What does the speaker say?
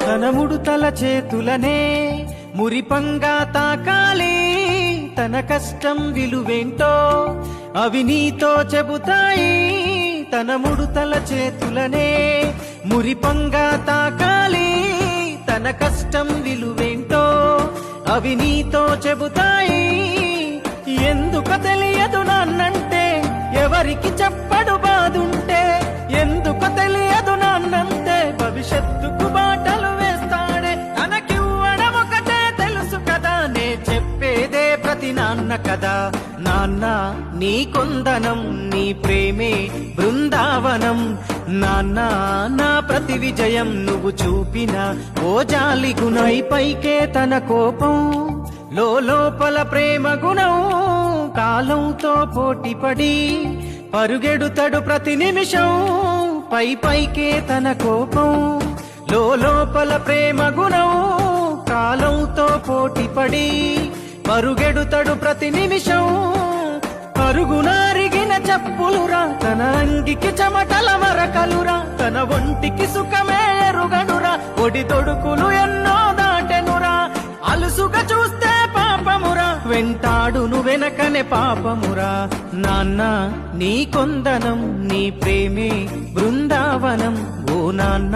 తన ముడుతల చేతులనే మురిపంగా తాకాలి. తన కష్టం విలువేంటో అవి నీతో చెబుతాయి. తన ముడుతల చేతులనే మురిపంగా తాకాలి. తన కష్టం విలువేంటో అవి నీతో చెబుతాయి. ఎందుకు తెలియదు నాన్నంటే ఎవరికి చెప్పడు బాదుంటే. ఎందుకు తెలియదు నాన్నంటే భవిష్యత్తుకు బాటలు వేస్తాడే. తనకివ్వడం ఒకటే తెలుసు కదా, నే చెప్పేదే ప్రతి నాన్న కదా. నాన్న నీ కొందనం, నీ ప్రేమే బృందావనం. నాన్న నా ప్రతి విజయం నువ్వు చూపిన ఓ జాలి గుణం. పైకే తన కోపం, లోపల ప్రేమ గుణం. కాలంతో పోటీపడి పరుగెడుతడు ప్రతి నిమిషం. పైకే తన కోపం, లోపల ప్రేమ గుణం. కాలంతో పోటీపడి పరుగెడుతడు ప్రతి నిమిషం. పరుగునారిగిన చెప్పులురా, తన అంగికి చెమటల మరకలురా. తన ఒంటికి సుఖమే ఎరుగనురా, ఒడి తొడుకులు ఎన్నో దాటెనురా. అలుసుగా చూస్తే పాపమురా, వెంటాడును వెనకనే పాపమురా. నాన్న నీ కొందనం, నీ ప్రేమే బృందావనం. ఓ నాన్న.